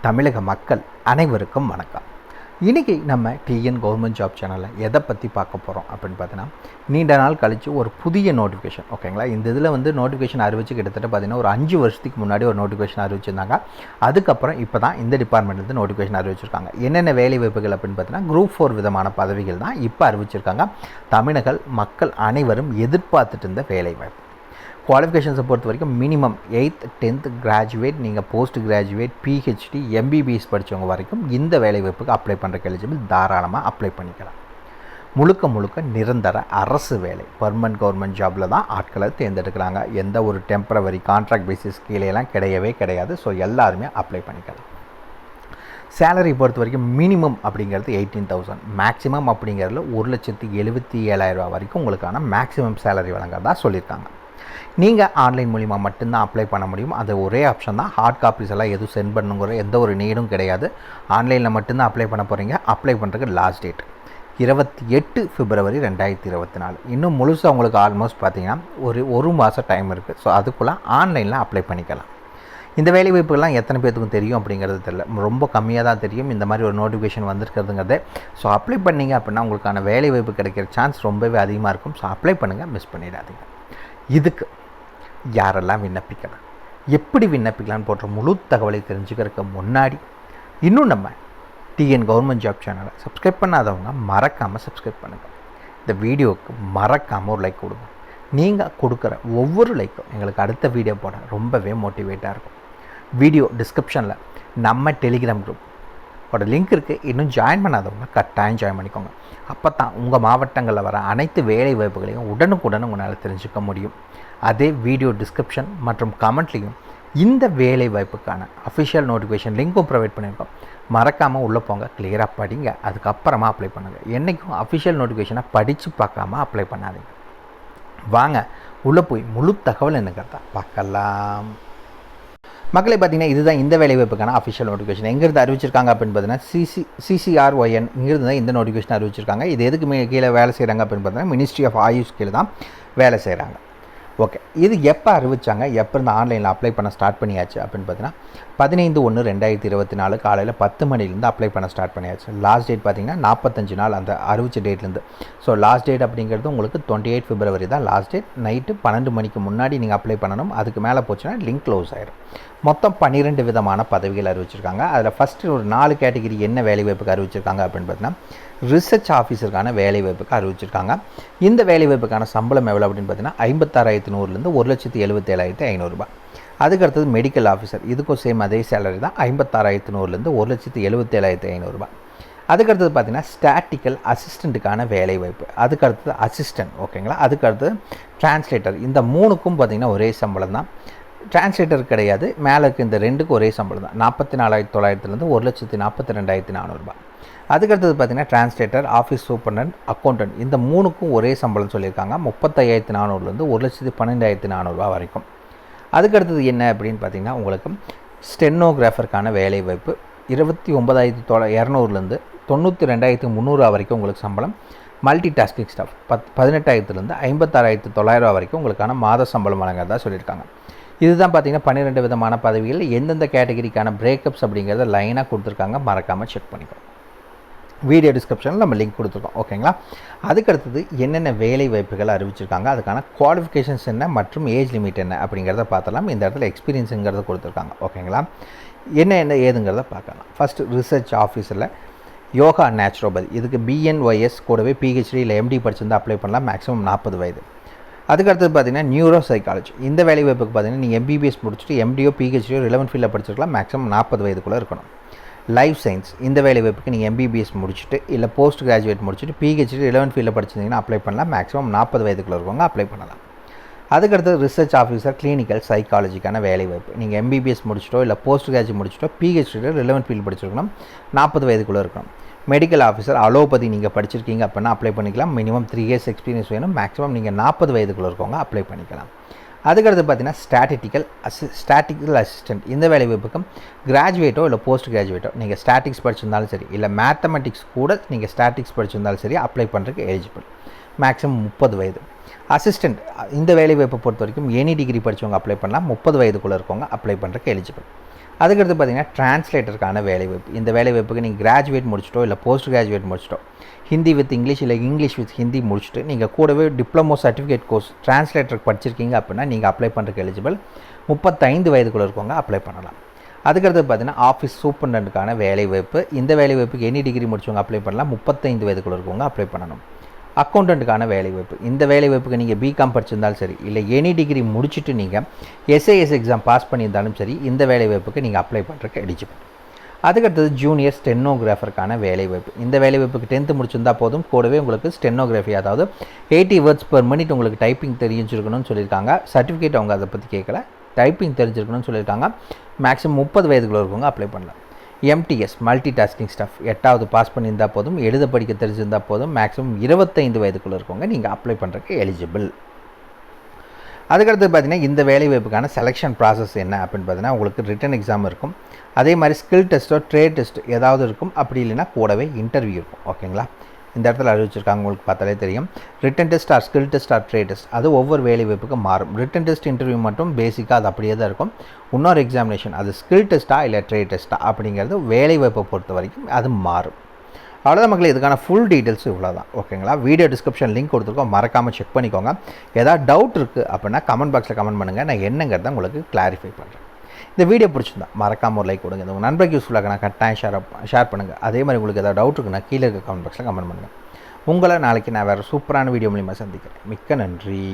தமிழக மக்கள் அனைவருக்கும் வணக்கம். இன்றைக்கி நம்ம டிஎன் கவர்மெண்ட் ஜாப் சேனலில் எதை பற்றி பார்க்க போகிறோம் அப்படின்னு பார்த்தீங்கன்னா, நீண்ட நாள் கழித்து ஒரு புதிய நோட்டிஃபிகேஷன். ஓகேங்களா, இந்த இதில் நோட்டிஃபிகேஷன் அறிவிச்சு கிட்டத்தட்ட பார்த்திங்கன்னா ஒரு 5 வருஷத்துக்கு முன்னாடி ஒரு நோட்டிஃபிகேஷன் அறிவிச்சிருந்தாங்க. அதுக்கப்புறம் இப்போ தான் இந்த டிபார்ட்மெண்ட்லேருந்து நோட்டிஃபிகேஷன் அறிவிச்சிருக்காங்க. என்னென்ன வேலை வாய்ப்புகள் அப்படின்னு பார்த்தீங்கன்னா, குரூப் 4 விதமான பதவிகள் தான் இப்போ அறிவிச்சிருக்காங்க. தமிழக மக்கள் அனைவரும் எதிர்பார்த்துட்டு இருந்த வேலை வாய்ப்பு. குவாலிஃபிகேஷன்ஸை பொறுத்த வரைக்கும் மினிமம் 8th 10th கிராஜுவேட், நீங்கள் போஸ்ட் கிராஜுவேட், பிஹெச்டி, எம்பிபிஎஸ் படித்தவங்க வரைக்கும் இந்த வேலைவாய்ப்புக்கு அப்ளை பண்ணுறக்கு எலிஜிபிள். தாராளமாக அப்ளை பண்ணிக்கலாம். முழுக்க நிரந்தர அரசு வேலை, பர்மனன்ட் கவர்மெண்ட் ஜாபில் தான் ஆட்களை தேர்ந்தெடுக்கிறாங்க. எந்த ஒரு டெம்பரவரி கான்ட்ராக்ட் பேசிஸ் கீழேலாம் கிடையவே கிடையாது. ஸோ எல்லாருமே அப்ளை பண்ணிக்கலாம். சேலரி பொறுத்த வரைக்கும் மினிமம் அப்படிங்கிறது 18,000, மேக்ஸிமம் அப்படிங்கிறதுல 1,77,000 வரைக்கும் உங்களுக்கான மேக்ஸிமம் சேலரி வழங்குறதா சொல்லியிருக்காங்க. நீங்கள் ஆன்லைன் மூலிமா மட்டும்தான் அப்ளை பண்ண முடியும். அது ஒரே ஆப்ஷன் தான். ஹார்ட் காப்பீஸ் எல்லாம் எதுவும் சென்ட் பண்ணுங்கிற எந்த ஒரு நீடும் கிடையாது. ஆன்லைனில் மட்டும்தான் அப்ளை பண்ண போகிறீங்க. அப்ளை பண்ணுறதுக்கு லாஸ்ட் டேட் 28 பிப்ரவரி 2024. இன்னும் முழுசாக உங்களுக்கு ஆல்மோஸ்ட் பார்த்தீங்கன்னா ஒரு மாதம் டைம் இருக்குது. ஸோ அதுக்குள்ளே ஆன்லைனில் அப்ளை பண்ணிக்கலாம். இந்த வேலை வாய்ப்புகள்லாம் எத்தனை பேர்த்துக்கும் தெரியும் அப்படிங்கிறது தெரியல. ரொம்ப கம்மியாக தான் தெரியும் இந்த மாதிரி ஒரு நோட்டிஃபிகேஷன் வந்திருக்கிறதுங்கிறதே. ஸோ அப்ளை பண்ணிங்க அப்படின்னா உங்களுக்கான வேலை வாய்ப்பு கிடைக்கிற சான்ஸ் ரொம்பவே அதிகமாக இருக்கும். ஸோ அப்ளை பண்ணுங்கள், மிஸ் பண்ணிடாதீங்க. இதுக்கு யாரெல்லாம் விண்ணப்பிக்கலாம், எப்படி விண்ணப்பிக்கலான்னு போன்ற முழு தகவலை தெரிஞ்சுக்கிறதுக்கு முன்னாடி இன்னும் நம்ம டிஎன் கவர்மெண்ட் ஜாப் சேனலை சப்ஸ்கிரைப் பண்ணாதவங்க மறக்காமல் சப்ஸ்கிரைப் பண்ணுங்கள். இந்த வீடியோவுக்கு மறக்காமல் ஒரு லைக் கொடுங்க. நீங்கள் கொடுக்குற ஒவ்வொரு லைக்கும் எங்களுக்கு அடுத்த வீடியோ போட ரொம்பவே மோட்டிவேட்டாக இருக்கும். வீடியோ டிஸ்கிரிப்ஷனில் நம்ம டெலிகிராம் குரூப் லிங்க் இருக்குது. இன்னும் ஜாயின் பண்ணாதவங்க கட்டாயம் ஜாயின் பண்ணிக்கோங்க. அப்போ தான் உங்கள் மாவட்டங்களில் வர அனைத்து வேலை வாய்ப்புகளையும் உடனுக்குடன் உங்களால் தெரிஞ்சுக்க முடியும். அதே வீடியோ டிஸ்கிரிப்ஷன் மற்றும் கமெண்ட்லேயும் இந்த வேலை வாய்ப்புக்கான அஃபிஷியல் நோட்டிஃபிகேஷன் லிங்க்கும் ப்ரொவைட் பண்ணியிருக்கோம். மறக்காமல் உள்ளே போங்க, கிளியராக படிங்க, அதுக்கப்புறமா அப்ளை பண்ணுங்கள். என்றைக்கும் அஃபிஷியல் நோட்டிஃபிகேஷனை படித்து பார்க்காம அப்ளை பண்ணாதீங்க. வாங்க உள்ளே போய் முழு தகவல் என்னங்கிறத பார்க்கலாம். மக்களை பார்த்தீங்கன்னா, இதுதான் இந்த வேலைவாய்ப்புக்கான அஃபிஷியல் நோட்டிஃபிகேஷன். எங்கேருந்து அறிவிச்சிருக்காங்க அப்படின்னு பார்த்தீங்கன்னா, CCRON இங்கிருந்து தான் இந்த நோட்டிஃபிகேஷன் அறிவிச்சிருக்காங்க. இது எதுக்கு கீழே வேலை செய்கிறாங்க அப்படின்னு பார்த்தீங்கன்னா, மினிஸ்ட்ரி ஆஃப் ஆயுஷ் கீழே தான் வேலை செய்கிறாங்க. ஓகே, இது எப்போ அறிவித்தாங்க, எப்போ இருந்து ஆன்லைனில் அப்ளை பண்ண ஸ்டார்ட் பண்ணியாச்சு அப்படின்னு பார்த்தீங்கன்னா, 15/1/2024 காலையில் 10 மணிலேருந்து அப்ளை பண்ண ஸ்டார்ட் பண்ணியாச்சு. லாஸ்ட் டேட் பார்த்தீங்கன்னா 45 நாள் அந்த அறிவிச்ச டேட்லேருந்து. ஸோ லாஸ்ட் டேட் அப்படிங்கிறது உங்களுக்கு 28 பிப்ரவரி தான் லாஸ்ட் டேட். நைட்டு 12 மணிக்கு முன்னாடி நீங்கள் அப்ளை பண்ணணும். அதுக்கு மேலே போச்சுன்னா லிங்க் க்ளோஸ் ஆகிடும். மொத்தம் 12 விதமான பதவிகள் அறிவிச்சிருக்காங்க. அதில் ஃபஸ்ட்டு ஒரு 4 கேட்டகிரி என்ன வேலைவாய்ப்புக்கு அறிவிச்சிருக்காங்க அப்படின்னு பார்த்தீங்கன்னா, ரிசர்ச் ஆஃபீஸருக்கான வேலைவாய்ப்புக்கு அறிவிச்சிருக்காங்க. இந்த வேலைவாய்ப்புக்கான சம்பளம் எவ்வளோ அப்படின்னு பார்த்தீங்கன்னா, 56,100லேருந்து 1,77,500 அதுக்கடுத்தது மெடிக்கல் ஆஃபீஸர், இதுக்கும் சேம் அதே சேலரி தான். 56,100லேருந்து 1,77,500 அதுக்கடுத்தது பார்த்தீங்கன்னா, ஸ்டாட்டிக்கல் அசிஸ்டண்ட்டுக்கான வேலைவாய்ப்பு. அதுக்கடுத்தது அசிஸ்டன்ட். ஓகேங்களா, அதுக்கடுத்தது டிரான்ஸ்லேட்டர். இந்த 3க்கும் பார்த்திங்கன்னா ஒரே சம்பளம் தான். டிரான்ஸ்லேட்டர் கிடையாது, மேலே இருக்க இந்த 2க்கும் ஒரே சம்பளம் தான். 44,900லேருந்து 1,42,400 அதுக்கடுத்தது பார்த்திங்கன்னா, டிரான்ஸ்லேட்டர், ஆஃபீஸ் சூப்பர்டென்ட், அக்கௌண்டன்ட், இந்த 3க்கும் ஒரே சம்பளம் சொல்லியிருக்காங்க. 35,400லேருந்து 1,12,400 வரைக்கும். அதுக்கடுத்தது என்ன அப்படின்னு பார்த்தீங்கன்னா, உங்களுக்கு ஸ்டெனோகிராஃபருக்கான வேலைவாய்ப்பு 29,200லேருந்து 92,300 வரைக்கும் உங்களுக்கு சம்பளம். மல்டி டாஸ்கிங் ஸ்டாஃப் 18,000லேருந்து 56,900 வரைக்கும் உங்களுக்கான மாத சம்பளம் வழங்குறதா சொல்லியிருக்காங்க. இதுதான் பார்த்திங்கன்னா 12 விதமான பதவிகள். எந்தெந்த கேட்டகரிக்கான பிரேக்கப்ஸ் அப்படிங்கிறத லைனாக கொடுத்துருக்காங்க. மறக்காமல் செக் பண்ணிக்கோங்க. வீடியோ டிஸ்கிரிப்ஷனில் நம்ம லிங்க் கொடுத்துருக்கோம். ஓகேங்களா, அதுக்கடுத்தது என்னென்ன வேலை வாய்ப்புகள் அறிவிச்சிருக்காங்க, அதுக்கான குவாலிஃபிகேஷன்ஸ் என்ன மற்றும் ஏஜ் லிமிட் என்ன அப்படிங்கிறத பார்த்தலாம். இந்த இடத்துல எக்ஸ்பீரியன்ஸுங்கிறத கொடுத்துருக்காங்க. ஓகேங்களா, என்ன ஏதுங்கிறத பார்க்கலாம். ஃபஸ்ட்டு ரிசர்ச் ஆஃபீஸரில் யோகா நேச்சுரோபதி, இதுக்கு BNYS கூடவே PhD இல்லை MD படிச்சிருந்தால் அப்ளை பண்ணலாம். மேக்ஸிமம் 40 வயது. அதுக்கடுத்தது பார்த்திங்கன்னா, நியூரோ சைக்காலஜி. இந்த வேலை வாய்ப்புக்கு பார்த்திங்கன்னா, நீங்கள் MBBS முடிச்சுட்டு MDO PhDயோ ரிலவென்ட் ஃபீல்டில் படிச்சிருக்கலாம். மேக்ஸிமம் 40 வயதுக்குள்ளே இருக்கணும். லைஃப் சயின்ஸ், இந்த வேலை வாய்ப்புக்கு நீங்கள் MBBS முடிச்சுட்டு இல்லை போஸ்ட் கிராஜுவேட் முடிச்சுட்டு PhD ரிலவென்ட் ஃபீல்டில் படிச்சிருந்தீங்கன்னா அப்ளை பண்ணலாம். மேக்ஸிமம் 40 வயதுக்குள்ளே இருக்கவங்க அப்ளை பண்ணலாம். அதுக்கடுத்து ரிசர்ச் ஆஃபீஸர் கிளினிக்கல் சைக்காலஜிக்கான வேலை வாய்ப்பு. நீங்கள் MBBS முடிச்சிட்டோ இல்லை போஸ்ட் கிராஜுவேட் முடிச்சிட்டோ PhD ரிலவென்ட் ஃபீல்டு படிச்சிருக்கணும். 40 வயதுக்குள்ளே இருக்கணும். மெடிக்கல் ஆஃபீஸர் அலோபதி நீங்கள் படிச்சிருக்கீங்க அப்படின்னா அப்ளை பண்ணிக்கலாம். மினிமம் 3 இயர்ஸ் எக்ஸ்பீரியன்ஸ் வேணும். மேக்ஸிமம் நீங்கள் 40 வயதுக்குள்ளே இருக்கவங்க அப்ளை பண்ணிக்கலாம். அதுக்கடுத்து பார்த்தீங்கன்னா, ஸ்டாட்டிக்கல் அசிஸ்டன்ட். இந்த வேலை வாய்ப்புக்கும் கிராஜுவேட்டோ இல்லை போஸ்ட் கிராஜுவேட்டோ நீங்கள் ஸ்டாட்டிக்ஸ் படிச்சிருந்தாலும் சரி இல்லை மேத்தமெட்டிக்ஸ் கூட நீங்கள் ஸ்டாட்டிக்ஸ் படிச்சிருந்தாலும் சரி அப்ளை பண்ணுறதுக்கு எலிஜிபிள். மேக்ஸிமம் 30 வயது. அசிஸ்டண்ட் இந்த வேலைவாய்ப்பை பொறுத்த வரைக்கும் எனி டிகிரி படித்தவங்க அப்ளை பண்ணலாம். 30 வயதுக்குள்ளே இருக்கவங்க அப்ளை பண்ணுறதுக்கு எலிஜிபிள். அதுக்கடுத்து பார்த்தீங்கன்னா டிரான்ஸ்லேட்டருக்கான வேலைவாய்ப்பு. இந்த வேலைவாய்ப்புக்கு நீங்கள் கிராஜுவேட் முடிச்சிட்டோ இல்லை போஸ்ட் கிராஜுவேட் முடிச்சிட்டோ, ஹிந்தி வித் இங்கிலீஷ் இல்லை இங்கிலீஷ் வித் ஹிந்தி முடிச்சுட்டு நீங்கள் கூடவே டிப்ளமோ சர்டிஃபிகேட் கோர்ஸ் டிரான்ஸ்லேட்டருக்கு படிச்சிருக்கீங்க அப்படின்னா நீங்கள் அப்ளை பண்ணுறதுக்கு எலிஜிபிள். 35 வயதுக்குள்ளே இருக்கவங்க அப்ளை பண்ணலாம். அதுக்கடுத்து பார்த்தீங்கன்னா ஆஃபீஸ் சூப்பரண்டுக்கான வேலைவாய்ப்பு. இந்த வேலைவாய்ப்புக்கு எனி டிகிரி முடிச்சவங்க அப்ளை பண்ணலாம். 35 வயதுக்குள்ளே இருக்கவங்க அப்ளை பண்ணணும். அக்கௌண்டண்ட்டுக்கான வேலைவாய்ப்பு. இந்த வேலைவாய்ப்புக்கு நீங்கள் பிகாம் படிச்சிருந்தாலும் சரி இல்லை எனி டிகிரி முடிச்சுட்டு நீங்கள் எஸ்ஐஎஸ் எக்ஸாம் பாஸ் பண்ணியிருந்தாலும் சரி இந்த வேலைவாய்ப்புக்கு நீங்கள் அப்ளை பண்ணுறதுக்கு எலிஜிபிள். அதுக்கடுத்தது ஜூனியர் ஸ்டெனோகிராஃபருக்கான வேலைவாய்ப்பு. இந்த வேலைவாய்ப்புக்கு 10th முடிச்சிருந்தால் போதும். கூடவே உங்களுக்கு ஸ்டெனோகிராஃபி, அதாவது 80 வேர்ட்ஸ் பெர் மினிட் உங்களுக்கு டைப்பிங் தெரிஞ்சிருக்கணும்னு சொல்லியிருக்காங்க. சர்டிஃபிகேட் அவங்க அதை பற்றி கேட்கல, டைப்பிங் தெரிஞ்சிருக்கணும்னு சொல்லியிருக்காங்க. மேக்ஸிமம் 30 வயதுக்குள்ள இருக்கவங்க அப்ளை பண்ணலாம். எம்டிஎஸ் மல்டி டாஸ்கிங் ஸ்டாஃப் 8வது பாஸ் பண்ணியிருந்தால் போதும், எழுத படிக்க தெரிஞ்சிருந்தால் போதும். மேக்ஸிமம் 25 வயதுக்குள்ளே இருக்கவங்க நீங்கள் அப்ளை பண்ணுறதுக்கு எலிஜிபிள். அதுக்கடுத்து பார்த்தீங்கன்னா இந்த வேலைவாய்ப்புக்கான செலெக்ஷன் ப்ராசஸ் என்ன அப்படின்னு பார்த்தீங்கன்னா உங்களுக்கு ரிட்டன் எக்ஸாம் இருக்கும். அதே மாதிரி ஸ்கில் டெஸ்ட்டோ ட்ரேட் டெஸ்ட் ஏதாவது இருக்கும். அப்படி இல்லைன்னா கூடவே இன்டர்வியூ இருக்கும். ஓகேங்களா, இந்த இடத்துல அறிவிச்சிருக்காங்க, உங்களுக்கு பார்த்தாலே தெரியும். Written test or skill test or trade test அது ஒவ்வொரு வேலைவாய்ப்புக்கு மாறும். ரிட்டன் டெஸ்ட் இன்டர்வியூ மட்டும் பேசிக்காக அது அப்படியே தான் இருக்கும். இன்னொரு எக்ஸாமினேஷன் அது ஸ்கில் டெஸ்ட்டா இல்லை ட்ரேட் டெஸ்ட்டா அப்படிங்கிறது வேலைவாய்ப்பை பொறுத்த வரைக்கும் அது மாறும். அவ்வளோதான் மக்களே, இதுக்கான ஃபுல் டீட்டெயில்ஸ் இவ்வளோ தான். ஓகேங்களா, வீடியோ டிஸ்கிரிப்ஷன் லிங்க் கொடுத்துருக்கோம், மறக்காமல் செக் பண்ணிக்கோங்க. ஏதாவது டவுட் இருக்குது அப்படின்னா கமெண்ட் பாக்ஸில் கமெண்ட் பண்ணுங்கள், நான் என்னங்கிறத உங்களுக்கு கிளாரிஃபை பண்ணுறேன். இந்த வீடியோ பிடிச்சிருந்தா மறக்காமல் ஒரு லைக் கொடுங்க. உங்கள் நண்பருக்கு யூஸ்ஃபுல்லாக நான் கட்டாயம் ஷேர் பண்ணுங்கள். அதே மாதிரி உங்களுக்கு ஏதாவது டவுட் இருக்குன்னா கீழே இருக்க கமெண்ட் பாக்ஸில் கமெண்ட் பண்ணுங்கள். உங்களை நாளைக்கு நான் வேறு சூப்பரான வீடியோ மூலிமா சந்திக்கிறேன். மிக்க நன்றி.